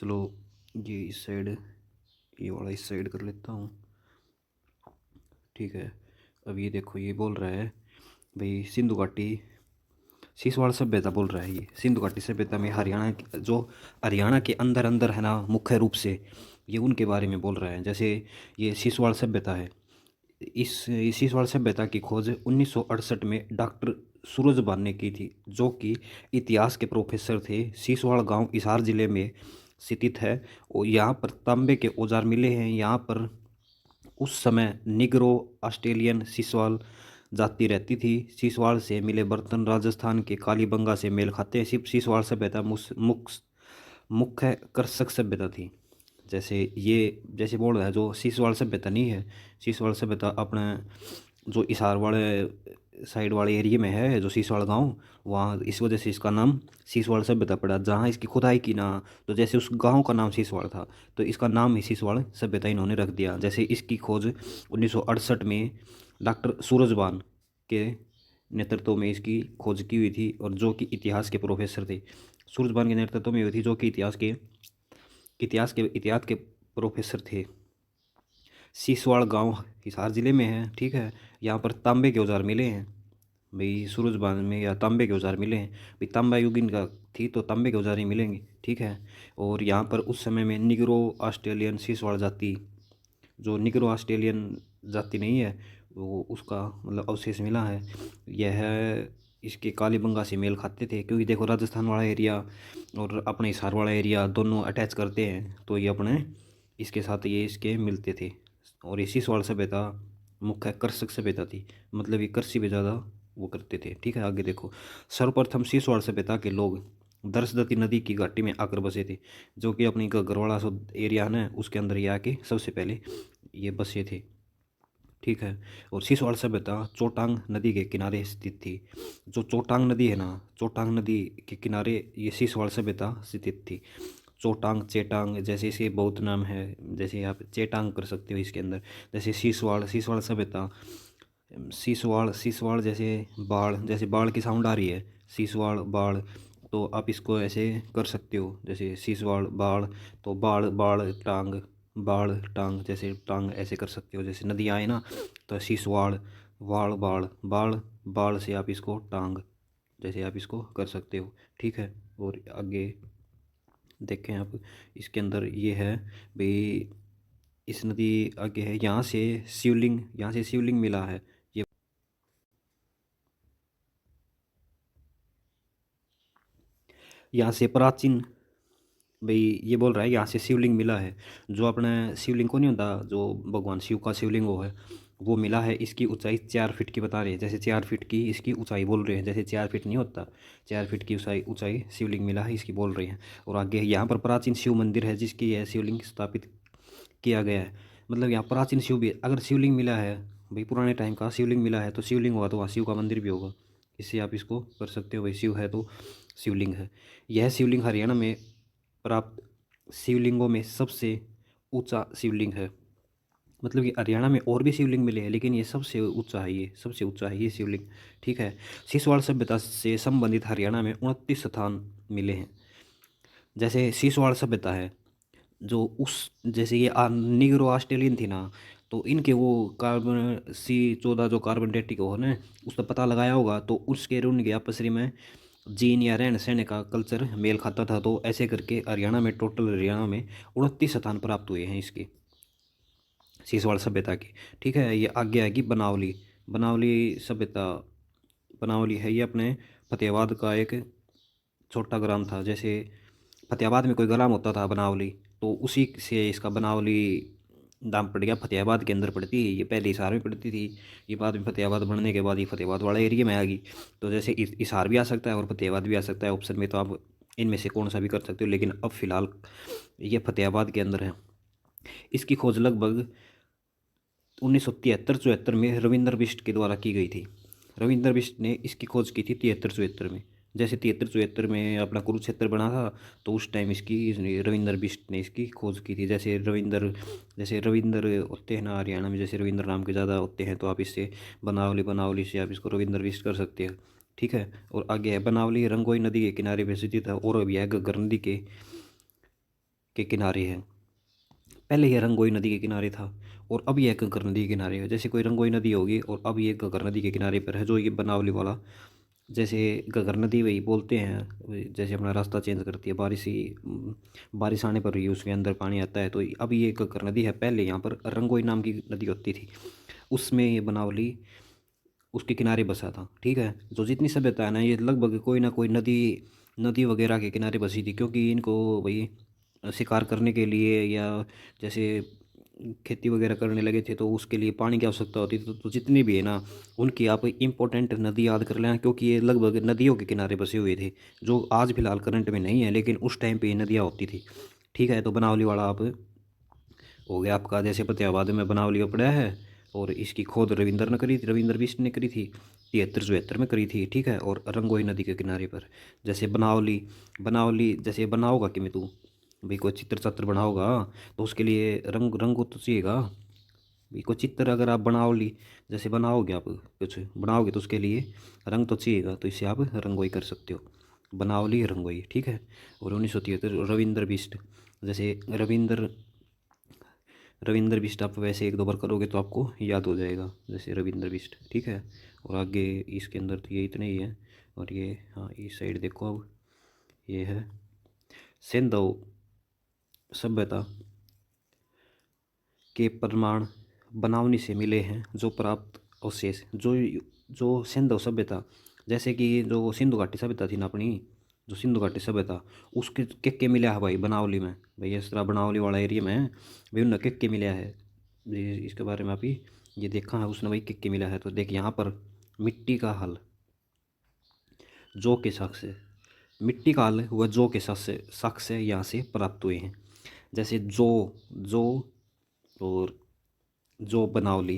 चलो, ये इस साइड, ये वाला इस साइड कर लेता हूँ। ठीक है। अब ये देखो, ये बोल रहा है भाई सिंधु घाटी सिसवाड़ सभ्यता बोल रहा है। ये सिंधु घाटी सभ्यता में जो हरियाणा के अंदर अंदर है ना, मुख्य रूप से ये उनके बारे में बोल रहा है। जैसे ये सिसवाड़ सभ्यता है, इस सिसवाड़ सभ्यता की खोज 1968 में डॉक्टर सूरजभान ने की थी, जो कि इतिहास के प्रोफेसर थे। सिसवाड़ गांव हिसार जिले में स्थित है और यहाँ पर तांबे के औजार मिले हैं। यहाँ पर उस समय निग्रो ऑस्ट्रेलियन सिसवाल जाति रहती थी। सिसवाड़ से मिले बर्तन राजस्थान के कालीबंगा से मेल खाते हैं। सिर्फ सिसवाड़ सभ्यता मुख्य कृषक सभ्यता थी। जैसे बोल रहा है, जो सिसवाड़ सभ्यता नहीं है, सिसवाड़ सभ्यता अपने जो हिसार वाले साइड वाले एरिया में है, जो सिसवाड़ गांव, वहाँ इस वजह से इसका नाम सिसवाड़ सभ्यता पड़ा। जहाँ इसकी खुदाई की ना, तो जैसे उस गांव का नाम सिसवाड़ था, तो इसका नाम ही सिसवाड़ सभ्यता इन्होंने रख दिया। जैसे इसकी खोज 1968 में डॉक्टर सूरजबान के नेतृत्व में इसकी खोज की हुई थी, और जो कि इतिहास के प्रोफेसर थे। सूरजबान के नेतृत्व में हुई थी, जो कि इतिहास के प्रोफेसर थे। सिसवाड़ गांव हिसार जिले में है। ठीक है। यहाँ पर तांबे के औजार मिले हैं भाई, सूरजबान में या तांबे के औजार मिले हैं भाई। तांबा युग इनका थी, तो तांबे के औजार ही मिलेंगे। ठीक है। और यहाँ पर उस समय में निग्रो ऑस्ट्रेलियन सिसवाड़ जाति, जो निग्रो ऑस्ट्रेलियन जाति नहीं है, वो उसका मतलब अवशेष मिला है। यह इसके कालीबंगा से मेल खाते थे, क्योंकि देखो राजस्थान वाला एरिया और अपने हिसार वाला एरिया दोनों अटैच करते हैं, तो ये अपने इसके साथ ये इसके मिलते थे। और इसी सवाल सभ्यता मुख्य कृषक सभ्यता थी, मतलब ये कृषि पे ज़्यादा वो करते थे। ठीक है। आगे देखो, सर्वप्रथम सिसवाड़ सभ्यता के लोग दरसदती नदी की घाटी में आकर बसे थे, जो कि अपनी गढ़वाड़ा सो एरिया है ना, उसके अंदर ये आके सबसे पहले ये बसे थे। ठीक है। और सिसवाड़ सभ्यता चोटांग नदी के किनारे स्थित थी। जो चोटांग नदी है ना, चोटांग नदी के किनारे ये सिसवाड़ सभ्यता स्थित थी। चोटांग, चेटांग, जैसे इसके बहुत नाम है। जैसे आप चेटांग कर सकते हो इसके अंदर। जैसे सिसवाड़, सिसवाड़ सभ्यता, सिसवाड़, सिसवाड़ जैसे बाढ़ की साउंड आ रही है, सिसवाड़ बाढ़, तो आप इसको ऐसे कर सकते हो, जैसे सिसवाड़ बाढ़, तो बाढ़ बाढ़ टांग, बाढ़ टांग, जैसे टांग ऐसे कर सकते हो। जैसे नदी आए ना, तो सिसवाड़, वाड़ बाढ़, बाढ़, बाढ़ से आप इसको टांग, जैसे आप इसको कर सकते हो। ठीक है। और आगे देखें आप, इसके अंदर ये है भाई, इस नदी आगे है, यहाँ से शिवलिंग मिला है। ये यहाँ से प्राचीन भाई, ये बोल रहा है यहाँ से शिवलिंग मिला है। जो अपना शिवलिंग को नहीं होता, जो भगवान शिव का शिवलिंग वो है, वो मिला है। इसकी ऊंचाई 4 फीट की बता रहे हैं। जैसे 4 फीट की इसकी ऊंचाई बोल रहे हैं, जैसे 4 फीट नहीं होता, 4 फीट की ऊंचाई ऊंचाई शिवलिंग मिला है इसकी बोल रहे हैं। और आगे यहाँ पर प्राचीन शिव मंदिर है, जिसकी यह शिवलिंग स्थापित किया गया है। मतलब यहाँ प्राचीन शिव भी, अगर शिवलिंग मिला है भाई, पुराने टाइम का शिवलिंग मिला है, तो शिवलिंग होगा तो वहाँ शिव का मंदिर भी होगा। इससे आप इसको कर सकते हो भाई, शिव है तो शिवलिंग है। यह शिवलिंग हरियाणा में प्राप्त शिवलिंगों में सबसे ऊंचा शिवलिंग है। मतलब कि हरियाणा में और भी शिवलिंग मिले हैं, लेकिन ये सबसे ऊंचा है, ये सबसे ऊंचा है ये शिवलिंग। ठीक है। सिसवाड़ सभ्यता से संबंधित हरियाणा में 29 स्थान मिले हैं। जैसे सिसवाड़ सभ्यता है, जो उस जैसे ये निग्रो ऑस्ट्रेलियन थी ना, तो इनके वो कार्बन C14 जो कार्बन डेटिक हो ना, उसका पता लगाया होगा, तो उसके उनके आपस में जीन या रहन सहन का कल्चर मेल खाता था। तो ऐसे करके हरियाणा में 29 स्थान प्राप्त हुए हैं इसके, सिसवाड़ सभ्यता के। ठीक है। ये आगे आएगी बनावली, बनावली सभ्यता। बनावली है ये अपने फतेहाबाद का एक छोटा ग्राम था। जैसे फतेहाबाद में कोई ग्राम होता था बनावली, तो उसी से इसका बनावली नाम पड़ गया। फतेहाबाद के अंदर पड़ती है ये, पहले हिसार में पड़ती थी। ये बाद में फतेहाबाद बनने के बाद ये फतेहाबाद वाला एरिया में आ गई। तो जैसे हिसार भी आ सकता है और फतेहाबाद भी आ सकता है ऑप्शन में, तो आप इनमें से कौन सा भी कर सकते हो, लेकिन अब फिलहाल ये फतेहाबाद के अंदर है। इसकी खोज लगभग 1973-74 में रविंद्र बिष्ट के द्वारा की गई थी। रविंद्र बिष्ट ने इसकी खोज की थी 73-74 में। जैसे 73-74 में अपना कुरुक्षेत्र बना था, तो उस टाइम रविंद्र बिष्ट ने इसकी खोज की थी। जैसे रविंद्र होते हैं ना हरियाणा में, जैसे रविंद्र नाम के ज़्यादा होते हैं, तो आप इससे बनावली बनावली से आप इसको रविंद्र बिष्ट कर सकते हो। ठीक है। और आगे है बनावली, रंगोई नदी के किनारे पे स्थित है, और अब यह घग्गर नदी के के किनारे है। पहले यह रंगोई नदी के किनारे था और अब यह घग्गर नदी के किनारे है। जैसे कोई रंगोई नदी होगी और अब ये घग्गर नदी के किनारे पर है, जो ये बनावली वाला, जैसे घग्गर नदी वही बोलते हैं, जैसे अपना रास्ता चेंज करती है, बारिश आने पर ही उसके अंदर पानी आता है। तो अब ये घग्गर नदी है, पहले यहाँ पर रंगोई नाम की नदी होती थी, उसमें ये बनावली उसके किनारे बसा था। ठीक है, जो जितनी सभ्यता है ना, ये लगभग कोई ना कोई नदी नदी वगैरह के किनारे बसी थी, क्योंकि इनको वही शिकार करने के लिए या जैसे खेती वगैरह करने लगे थे, तो उसके लिए पानी की आवश्यकता होती थी। तो जितनी भी है ना, उनकी आप इम्पोर्टेंट नदी याद कर लेना, क्योंकि ये लगभग नदियों के किनारे बसे हुए थे, जो आज फिलहाल करंट में नहीं है, लेकिन उस टाइम पे ये नदियाँ होती थी। ठीक है, तो बनावली वाला आप हो गया आपका। जैसे फतेहाबाद में बनावली पड़ा है, और इसकी खोद रविंद्र ने करी थी, रविंद्र बिष्ट ने करी थी 73-74 में करी थी। ठीक है, और रंगोई नदी के किनारे पर जैसे बनावली बनावली जैसे बनाओगा कि मैं तू भाई कोई चित्र चत्र बनाओगा, तो उसके लिए रंग रंग तो चाहिएगा भाई। कोई चित्र अगर आप बनावली जैसे बनाओगे, आप कुछ बनाओगे, तो उसके लिए रंग तो चाहिएगा, तो इसे आप रंगोई कर सकते हो, बनावली रंगोई। ठीक है, और 1973 रविंद्र बिष्ट, जैसे रविंद्र रविंद्र बिष्ट आप वैसे एक दो बार करोगे तो आपको याद हो जाएगा, जैसे रविंद्र बिष्ट। ठीक है, और आगे इसके अंदर तो ये इतने ही है। और ये हाँ, इस साइड देखो अब, ये है सिंधु सभ्यता के प्रमाण बनावनी से मिले हैं। जो प्राप्त अवशेष जो जो सिंधु सभ्यता, जैसे कि जो सिंधु घाटी सभ्यता थी ना अपनी, जो सिंधु घाटी सभ्यता, उसके के मिला है भाई बनावली में, भाई इस तरह बनावली वाला एरिया में भाई उन्हें के मिला है। ये इसके बारे में आप ही ये देखा है उसने भाई के मिला है। तो देख यहाँ पर मिट्टी का हल जो के साक्ष्य से, मिट्टी का हल हुआ जो के साक्ष्य यहाँ से प्राप्त हुए हैं। जैसे जो और जो बनावली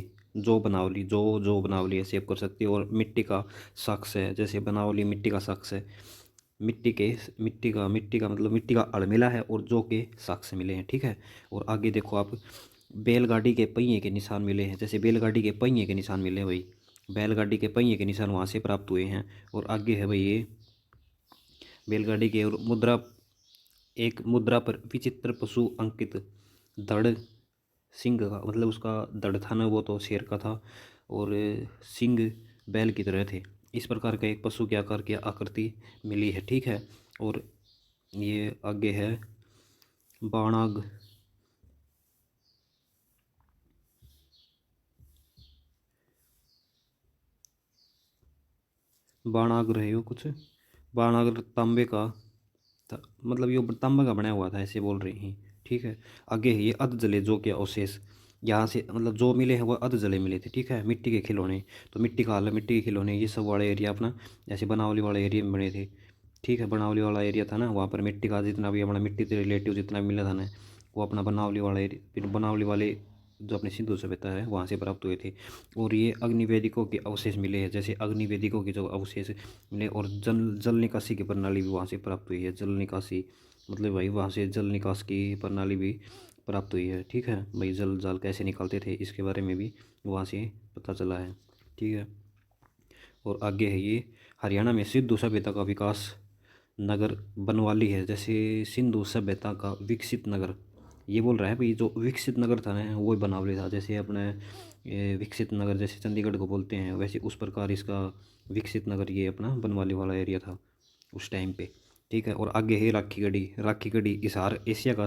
है सेव कर सकती है। और मिट्टी का शख्स है, जैसे बनावली मिट्टी का शख्स है, मिट्टी का मतलब मिट्टी का अड़ मिला है, और जो के शख्स मिले हैं। ठीक है, और आगे देखो आप, बैलगाड़ी के पहिए के निशान मिले हैं। जैसे बैलगाड़ी के पहिए के निशान मिले हैं भाई, बैलगाड़ी के पहिए के निशान वहाँ से प्राप्त हुए हैं। और आगे है भाई ये बैलगाड़ी के, और मुद्रा, एक मुद्रा पर विचित्र पशु अंकित, धड़ सिंह का मतलब उसका धड़ था ना, वो तो शेर का था, और सिंह बैल की तरह थे। इस प्रकार का एक पशु के आकार की आकृति मिली है। ठीक है, और ये आगे है बाणाग, बाणाग रहे हो कुछ, बाणाग तांबे का मतलब ये तांबा का बनाया हुआ था, ऐसे बोल रही हैं। ठीक है, आगे है ये अध जले जो के अवशेष, यहाँ से मतलब जो मिले हैं वो अध जले मिले थे। ठीक है, मिट्टी के खिलौने, तो मिट्टी का हाल है, मिट्टी के खिलौने, ये सब वाला एरिया अपना जैसे बनावली वाला एरिया में बने थे। ठीक है, बनावली वाला एरिया था ना, वहाँ पर मिट्टी का जितना भी अपना मिट्टी से रिलेटिव जितना भी मिला था ना, वो अपना बनावली वाला एरिया, फिर बनावली वाले जो अपने सिंधु सभ्यता है वहाँ से प्राप्त हुए थे। और ये अग्निवेदिकों के अवशेष मिले हैं, जैसे अग्निवेदिकों के जो अवशेष मिले, और जल जल निकासी की प्रणाली भी वहाँ से प्राप्त हुई है। जल निकासी मतलब भाई वहाँ से जल निकास की प्रणाली भी प्राप्त हुई है। ठीक है, भाई जल जाल कैसे निकालते थे इसके बारे में भी वहाँ से पता चला है। ठीक है, और आगे है ये हरियाणा में सिंधु सभ्यता का विकास नगर बनवाली है। जैसे सिंधु सभ्यता का विकसित नगर, ये बोल रहा है भाई जो विकसित नगर था ना वो बनावली था। जैसे अपने ये विकसित नगर जैसे चंडीगढ़ को बोलते हैं, वैसे उस प्रकार इसका विकसित नगर ये अपना बनवाली वाला एरिया था उस टाइम पे। ठीक है, और आगे है राखी गढ़ी हिसार एशिया का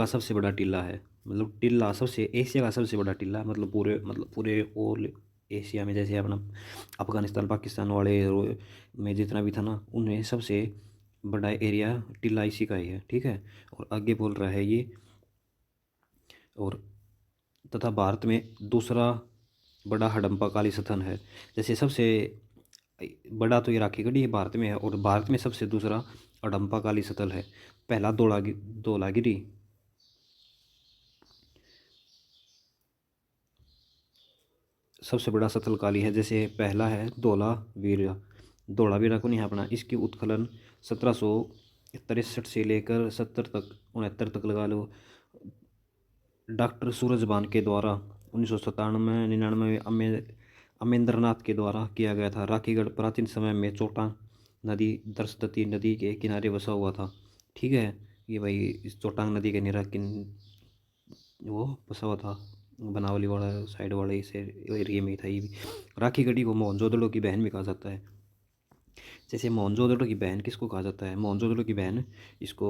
सबसे बड़ा टीला है। मतलब टीला सबसे एशिया का सबसे बड़ा टीला, मतलब पूरे ऑल एशिया में, जैसे अपना अफगानिस्तान पाकिस्तान वाले में जितना भी था ना, उनमें सबसे बड़ा एरिया टीला इसी का ही है। ठीक है, और आगे बोल रहा है ये, और तथा भारत में दूसरा बड़ा हडम्पा काली स्थल है। जैसे सबसे बड़ा तो ये राखी गढ़ी है भारत में है, और भारत में सबसे दूसरा हडम्पा काली स्थल है। पहला धौलागिरी सबसे बड़ा सतलकाली है। जैसे पहला है धौलावीरा को नहीं है अपना, इसकी उत्खनन 1763 से लेकर 70 तक लगा लो, डॉक्टर सूरजबान के द्वारा 1997-99 अमेंद्रनाथ के द्वारा किया गया था। राखीगढ़ प्राचीन समय में चोटा नदी दरसदती नदी के किनारे बसा हुआ था। ठीक है। ये भाई इस चोटांग नदी के निरा किन वो बसा हुआ था, बनावली वाला साइड वाले इस एरिया में ही था ये भी। राखी गढ़ी को मोहनजोदड़ो की बहन भी कहा जाता है। जैसे मोहनजोदड़ो की बहन किसको कहा जाता है, मोहनजोदड़ो की बहन इसको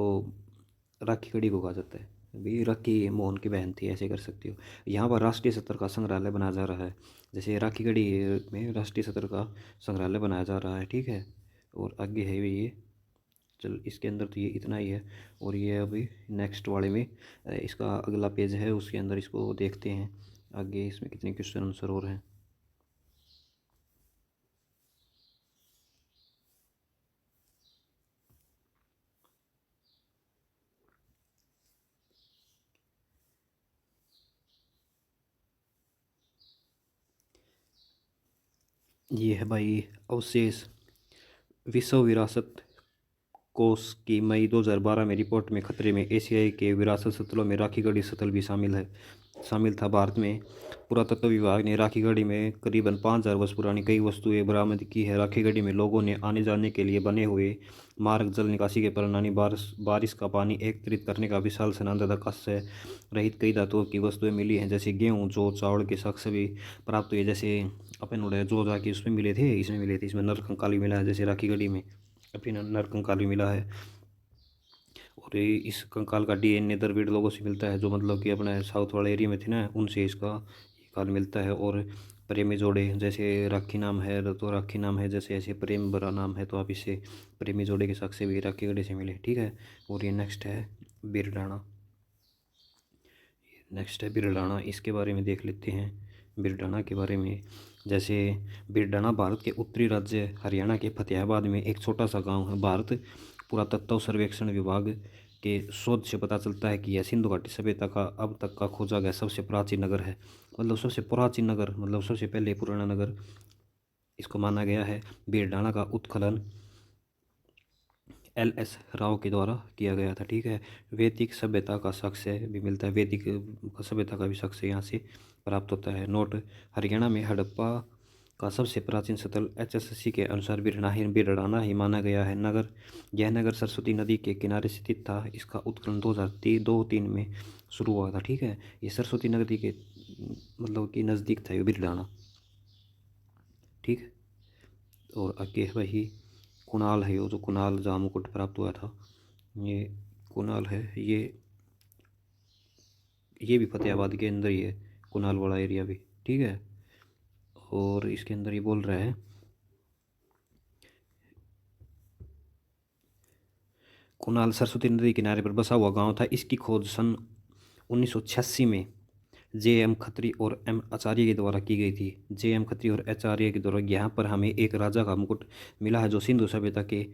राखी गढ़ी को कहा जाता है। भाई राखी मोहन की बहन थी, ऐसे कर सकती हो। यहाँ पर राष्ट्रीय स्तर का संग्रहालय बनाया जा रहा है। जैसे राखी गढ़ी में राष्ट्रीय स्तर का संग्रहालय बनाया जा रहा है, ठीक है। और आगे है भी ये। चल इसके अंदर तो ये इतना ही है। और ये अभी नेक्स्ट वाले में इसका अगला पेज है, उसके अंदर इसको देखते हैं आगे इसमें कितने क्वेश्चन आंसर और हैं। ये है भाई अवशेष विश्व विरासत कोष की मई 2012 में रिपोर्ट में खतरे में एशियाई के विरासत स्थलों में राखी गढ़ी स्थल भी शामिल था। भारत में पुरातत्व विभाग ने राखी गढ़ी में करीबन 5,000 वर्ष पुरानी कई वस्तुएं बरामद की है। राखी गढ़ी में लोगों ने आने जाने के लिए बने हुए मार्ग, जल निकासी के प्रणाली, बारिश का पानी एकत्रित करने का विशाल स्नान, कष्ट से रहित कई धातुओं की वस्तुएं मिली हैं। जैसे गेहूँ, जौ, चावल के साक्ष्य भी प्राप्त हुए। जैसे अपन उड़े जो जाके उसमें मिले थे, इसमें मिले थे, इसमें नरकंकाल भी मिला है। जैसे राखी गढ़ी में अपनी नरकंकाल भी मिला है। और ये इस कंकाल का डीएनए द्रविड़ लोगों से मिलता है, जो मतलब कि अपने साउथ वाले एरिया में थे ना, उनसे इसका ये काल मिलता है। और प्रेमी जोड़े, जैसे राखी नाम है तो राखी नाम है, जैसे ऐसे प्रेम भरा नाम है तो आप इसे प्रेमी जोड़े के साक्ष्य भी राखी गढ़ी से मिले, ठीक है। और ये नेक्स्ट है बिरडाना। नेक्स्ट है बिरडाना, इसके बारे में देख लेते हैं बिरडाना के बारे में। जैसे बिरडाना भारत के उत्तरी राज्य हरियाणा के फतेहाबाद में एक छोटा सा गांव है। भारत पुरातत्व सर्वेक्षण विभाग के शोध से पता चलता है कि यह सिंधु घाटी सभ्यता का अब तक का खोजा गया सबसे प्राचीन नगर है। मतलब सबसे प्राचीन नगर, मतलब सबसे पहले पुराना नगर इसको माना गया है। बिरडाना का उत्खनन LS राव के द्वारा किया गया था, ठीक है। वैदिक सभ्यता का साक्ष्य भी मिलता है, वैदिक सभ्यता का भी साक्ष्य यहाँ से प्राप्त होता है। नोट, हरियाणा में हड़प्पा का सबसे प्राचीन स्थल HSC के अनुसार बिरडाना ही माना गया है। यह नगर सरस्वती नदी के किनारे स्थित था। इसका उत्खनन 2003 में शुरू हुआ था, ठीक है। ये सरस्वती नदी के मतलब कि नज़दीक था ये बिरडाना, ठीक है। और आगे वही कुणाल है, जो कुणाल जहाँ मुकुट प्राप्त हुआ था, ये कुणाल है। ये भी फतेहाबाद के अंदर ही है, कुणाल वाला एरिया भी, ठीक है। और इसके अंदर ये बोल रहा है कुणाल सरस्वती नदी किनारे पर बसा हुआ गांव था। इसकी खोज सन 1986 में JM खत्री और M आचार्य के द्वारा की गई थी। JM खत्री और आचार्य के द्वारा यहाँ पर हमें एक राजा का मुकुट मिला है, जो सिंधु सभ्यता के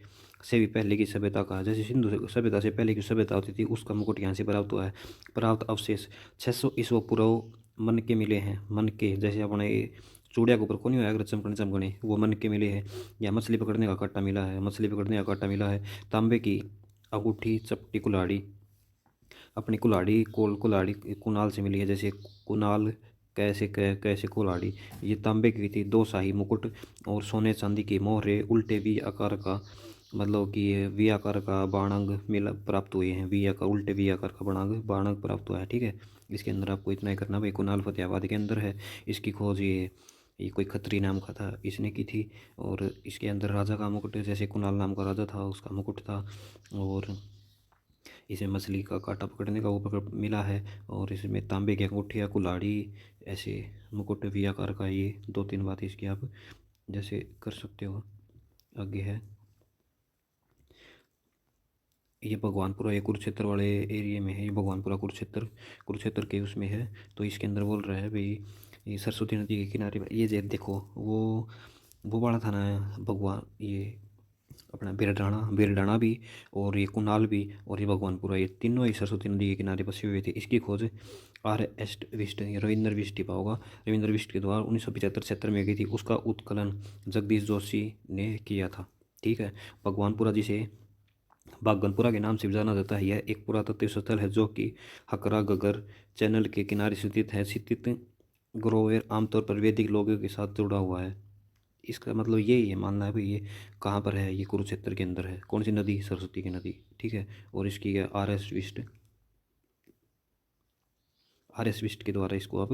से भी पहले की सभ्यता का, जैसे सिंधु सभ्यता से पहले की सभ्यता होती थी उसका मुकुट यहाँ से प्राप्त हुआ है। प्राप्त अवशेष 600 ईस्वी पूर्व मन के मिले हैं। मन के जैसे अपने चूड़िया के ऊपर कौन होया अगर चमकने चमकने, वो मन के मिले हैं। या मछली पकड़ने का कांटा मिला है, मछली पकड़ने का कांटा मिला है। तांबे की अंगूठी, चपटी, कुल्हाड़ी, अपनी कुल्हाड़ी कुल्हाड़ी कुणाल से मिली है। जैसे कुणाल कैसे कुल्हाड़ी, ये तांबे की थी। 2 शाही मुकुट और सोने चांदी की मोहरे, उल्टे वी आकार का, मतलब कि ये वी आकार का बाणंग मिला प्राप्त हुए हैं। वी आकार, उल्टे वी आकार का बाणंग प्राप्त हुआ है, ठीक है। इसके अंदर आपको इतना ही करना भाई, कुणाल फतेहाबाद के अंदर है। इसकी खोज ये कोई खत्री नाम का था, इसने की थी। और इसके अंदर राजा का मुकुट, जैसे कुणाल नाम का राजा था उसका मुकुट था। और इसे मछली का कांटा पकड़ने का वो पकड़ मिला है। और इसमें तांबे की अंगूठियाँ, कुल्हाड़ी, ऐसे मुकुट वी आकार का, ये 2-3 बात इसकी आप जैसे कर सकते हो। आगे है ये भगवानपुरा, ये कुरुक्षेत्र वाले एरिया में है। ये भगवानपुरा कुरुक्षेत्र के उसमें है। तो इसके अंदर बोल रहा है भाई ये सरस्वती नदी के किनारे ये देखो वो वाला था ना भगवान, ये अपना बिरडाना भी, और ये कुणाल भी, और ये भगवानपुरा, ये तीनों ही सरस्वती नदी के किनारे बसे हुए थे। इसकी खोज रविंद्र बिष्ट टिपा होगा, रविंद्र बिष्ट के द्वारा 1975-76 में की थी। उसका उत्खनन जगदीश जोशी ने किया था, ठीक है। भगवानपुरा जिसे बागनपुरा के नाम से भी जाना जाता है, यह एक पुरातत्व स्थल है जो कि हकरा गगर चैनल के किनारे स्थित है। ग्रोवेर आमतौर पर वैदिक लोगों के साथ जुड़ा हुआ है। इसका मतलब यही है, मानना है भाई ये कहाँ पर है, ये कुरुक्षेत्र के अंदर है। कौन सी नदी? सरस्वती की नदी, ठीक है। और इसकी है आर एस विस्ट के द्वारा इसको अब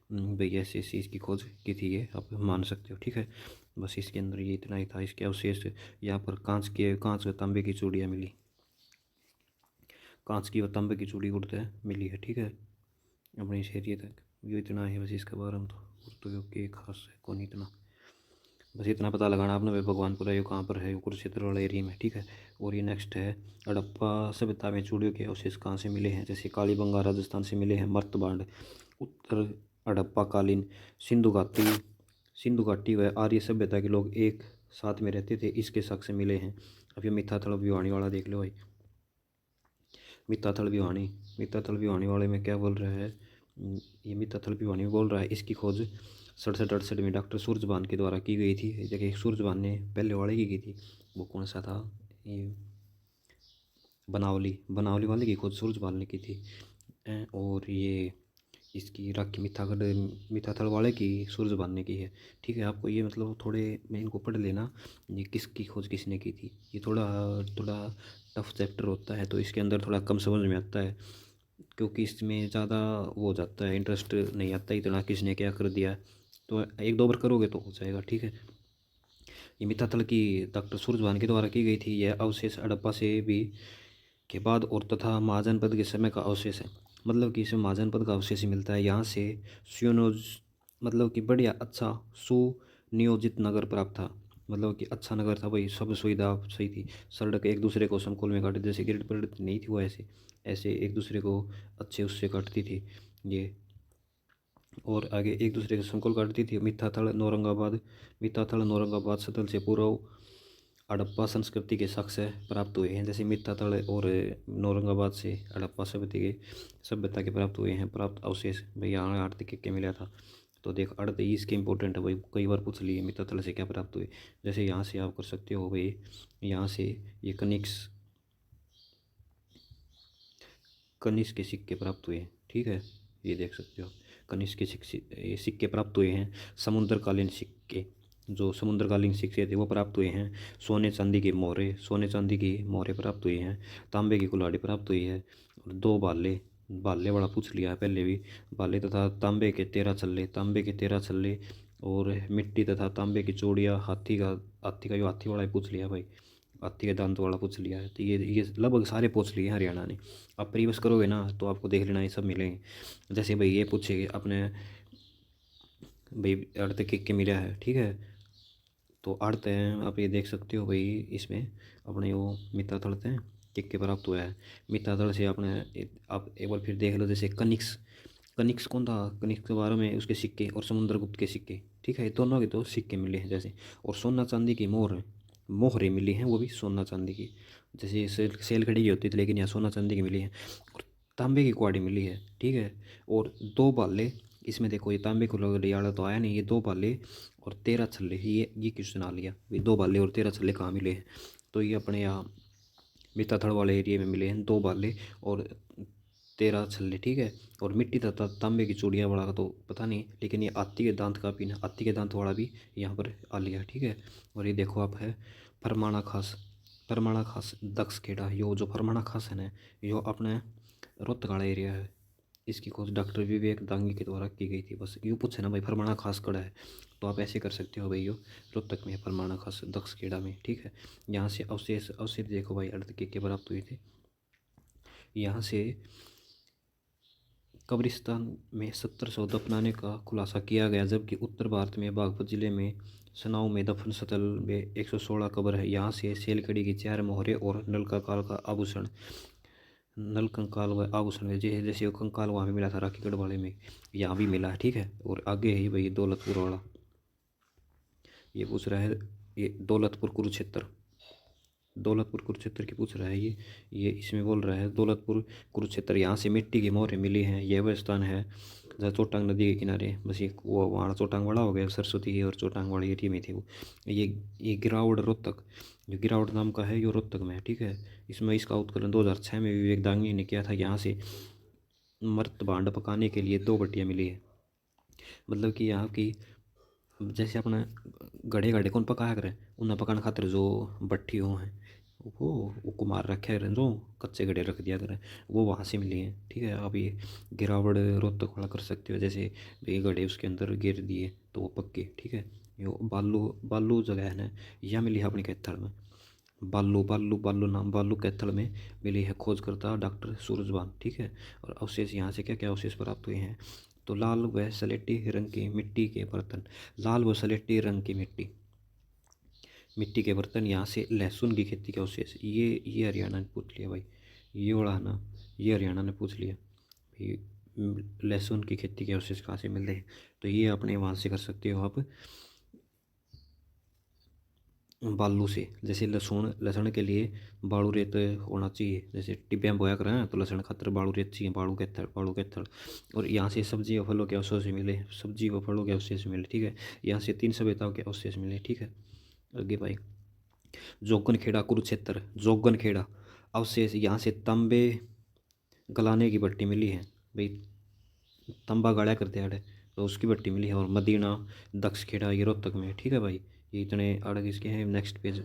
भाई ऐसे ऐसी इसकी खोज की थी, ये आप मान सकते हो, ठीक है। बस इसके अंदर ये इतना ही था। इसके अवशेष यहाँ पर कांच व तांबे की चूड़ियाँ मिली, कांच की व तांबे की चूड़ी उड़ते मिली है, ठीक है, अपने इस एरिए तक। ये इतना है बस इसके बारे में, तो ये खास है कौन इतना, बस इतना पता लगाना आपने भाई भगवानपुरा ये कहाँ पर है, कुरुक्षेत्र वाला एरिया में, ठीक है। और ये नेक्स्ट है हड़प्पा सभ्यता में चूड़ियों के अवशेष कहाँ से मिले हैं, जैसे कालीबंगा राजस्थान से मिले हैं, मर्तबांड उत्तर हड़प्पा कालीन सिंधु घाटी व आर्य सभ्यता के लोग एक साथ में रहते थे, इसके साक्ष्य मिले हैं। अब ये मिथ्याथल भिवानी वाला देख लो भाई, मिथ्याथल भिवानी वाले में क्या बोल रहा है, ये मिथ्याथल भिवानी में बोल रहा है इसकी खोज 67-68 में डॉक्टर सूरजभान के द्वारा की गई थी। देखिए सूरजभान ने पहले वाले की थी, वो कौन सा था, ये बनावली वाले की खोज सूरजभान ने की थी। और ये इसकी राखी मिथाथल वाले की सूरजभान ने की है, ठीक है। आपको ये मतलब थोड़े मैं इनको पढ़ लेना, ये किसकी खोज किसने की थी। ये थोड़ा थोड़ा टफ चैप्टर होता है, तो इसके अंदर थोड़ा कम समझ में आता है, क्योंकि इसमें ज़्यादा वो हो जाता है, इंटरेस्ट नहीं आता इतना किसने क्या कर दिया। तो एक दो बार करोगे तो हो जाएगा, ठीक है। ये मिथाथल की डॉक्टर सूरजभान के द्वारा की गई थी। यह अवशेष हड़प्पा से भी के बाद और तथा महाजनपद के समय का अवशेष है, मतलब कि इसमें महाजनपद का अवशेष ही मिलता है। यहाँ से सुनियोज मतलब कि बढ़िया अच्छा सुनियोजित नगर प्राप्त था, मतलब कि अच्छा नगर था भाई, सब सुविधा सही थी। सड़क एक दूसरे को समकोल में काटती, जैसे ग्रिड पर नहीं थी वो, ऐसे ऐसे एक दूसरे को अच्छे उससे काटती थी ये। और आगे एक दूसरे के समकोल काटती थी। मिथ्याथल नौरंगाबाद सतल से पूर्व हड़प्पा संस्कृति के साक्ष्य प्राप्त हुए हैं, जैसे मिथ्याथल और नौरंगाबाद से हड़प्पा सभ्यता के प्राप्त हुए हैं। प्राप्त अवशेष भाई यहाँ आर्थिक के मिला था, तो देख अर्थ इसके इंपॉर्टेंट है भाई, कई बार पूछ लिए मिथ्याथल से क्या प्राप्त हुए। जैसे यहाँ से आप कर सकते हो भाई, यहाँ से ये कनिष्क के सिक्के प्राप्त हुए हैं, ठीक है, ये देख सकते हो कनिष्क के सिक्के प्राप्त हुए हैं। समुद्रकालीन सिक्के, जो समुद्रकालीन सिक्के थे वो प्राप्त हुए हैं। सोने चांदी की मोहरें प्राप्त हुई हैं। तांबे की कुल्हाड़ी प्राप्त हुई है। और दो भाले, भाले बड़ा पूछ लिया है पहले भी, भाले तथा तांबे के 13 छल्ले और मिट्टी तथा तांबे की चूड़ियाँ, हाथी का जो हाथी वाला ही पूछ लिया भाई, हाथी के दांत वाला पूछ लिया है। तो ये लगभग सारे पूछ लिए हैं हरियाणा ने। आप प्रीवियस करोगे ना तो आपको देख लेना ये सब मिलेंगे। जैसे भाई ये पूछेंगे अपने भाई अर्थ के मिला है, ठीक है, तो अर्थ है आप ये देख सकते हो भाई, इसमें अपने वो मिथ्यातल हैं के प्राप्त हुआ है। मिथ्यातल से आपने आप एक बार फिर देख लो, जैसे कनिक्स कौन था, कनिक्स के बारे में उसके सिक्के और समुद्रगुप्त के सिक्के, ठीक है, दोनों के तो सिक्के मिले हैं जैसे। और सोना चांदी की मोहरें मिली हैं, वो भी सोना चांदी की, जैसे सेल खड़ी की होती थी, लेकिन यहाँ सोना चांदी की मिली है। और तांबे की कुआड़ी मिली है, ठीक है। और दो भाले, इसमें देखो ये तांबे को वाला तो आया नहीं, ये दो भाले और 13 छल्ले, ये क्वेश्चन आ लिया, ये दो भाले और 13 छल्ले कहाँ मिले हैं, तो ये अपने यहाँ मिताथड़ वाले एरिया में मिले हैं, दो भाले और 13 छल्ले, ठीक है। और मिट्टी तथा तांबे की चूड़ियाँ वाला का तो पता नहीं, लेकिन ये हाथी के दांत का भी ना, हाथी के दांत वाला भी यहाँ पर आ लिया, ठीक है। और ये देखो आप है फरमाणा खास दक्ष खेड़ा, यो जो फरमाणा खास है ना, यो अपने रोहतक वाला एरिया है। इसकी खोज डॉक्टर विवेक दांगी के द्वारा की गई थी। बस यूँ पूछे ना भाई फरमाणा खास कड़ा है, तो आप ऐसे कर सकते हो भाई, यो रोहतक में है फरमाणा खास दक्ष खेड़ा में, ठीक है। यहाँ से अवशेष अवशेष देखो भाई, अर्ध के प्राप्त हुए थे। यहाँ से कब्रिस्तान में 1700 दफनाने का खुलासा किया गया, जबकि उत्तर भारत में बागपत जिले में सनाऊ में दफन स्थल में 116 कब्र है। यहाँ से सेलकड़ी की 4 मोहरें और नल कंकाल व आभूषण है, जैसे वो कंकाल वहाँ भी मिला था राखीगढ़ वाले में, यहाँ भी मिला है, ठीक है। और आगे है भाई दौलतपुर वाला, ये पूछ रहा है, ये दौलतपुर कुरुक्षेत्र की पूछ रहा है ये इसमें बोल रहा है दौलतपुर कुरुक्षेत्र। यहाँ से मिट्टी की मोहरें मिली हैं। यह वह स्थान है जहाँ चोटांग नदी के किनारे, बस ये वो वहाँ चोटांग वाला हो गया, सरस्वती और चोटांग वाली एरिया में थे वो। ये गिरावड़ रोहतक, जो गिरावड़ नाम का है, ये रोहतक में है, ठीक है। इसमें इसका उत्खनन 2006 में विवेक दांगी ने किया था। यहाँ से मर्त भांड पकाने के लिए 2 भट्टियाँ मिली है, मतलब कि यहाँ की जैसे अपने गड़े गड़े कौन पकाया करें, उन्हें पकाने खातिर जो भट्ठी हो है वो कुमार रखे करें, जो कच्चे गड़े रख दिया करें, वो वहाँ से मिली हैं। ठीक है, आप ये गिरावड़ रोहतक वाला कर सकते हो, जैसे ये गड़े उसके अंदर गिर दिए तो वो पक्के। ठीक है, यो बालू बालू जगह है ना, यह मिली है अपनी कैथल में। बालू बालू बालू नाम बालू कैथल में मिली है, खोजकर्ता डॉक्टर सूरजबान। ठीक है, और अवशेष यहाँ से क्या क्या अवशेष प्राप्त हुए हैं, तो लाल व सलेटी रंग की मिट्टी के बर्तन, लाल व सलेटी रंग की मिट्टी मिट्टी के बर्तन, यहाँ से लहसुन की खेती के अवशेष, ये हरियाणा ने पूछ लिया भाई, ये वाला है ना, ये हरियाणा ने पूछ लिया भाई। लहसुन की खेती के अवशेष कहाँ से मिलते हैं, तो ये अपने वहाँ से कर सकते हो आप, बालू से। जैसे लहसुन लहसुन के लिए बालू रेत होना चाहिए, जैसे टिब्बियाँ बोया करें ना, तो लहसुन खातर बालू रेत चाहिए, बालू कैथल। और यहाँ से सब्जी व फलों के अवशेष मिले, सब्जी व फलों के अवशेष मिले। ठीक है, यहाँ से 3 सभ्यताओं के अवशेष मिले। ठीक है, आगे भाई, जोगन खेड़ा कुरुक्षेत्र, जोगन खेड़ा अवशेष, यहाँ से तांबे गलाने की भट्टी मिली है भाई, तांबा गाड़ा करते हैं तो उसकी भट्टी मिली है। और मदीना दक्ष खेड़ा ये रोहतक में। ठीक है भाई, ये इतने अड़ग इसके हैं। Next page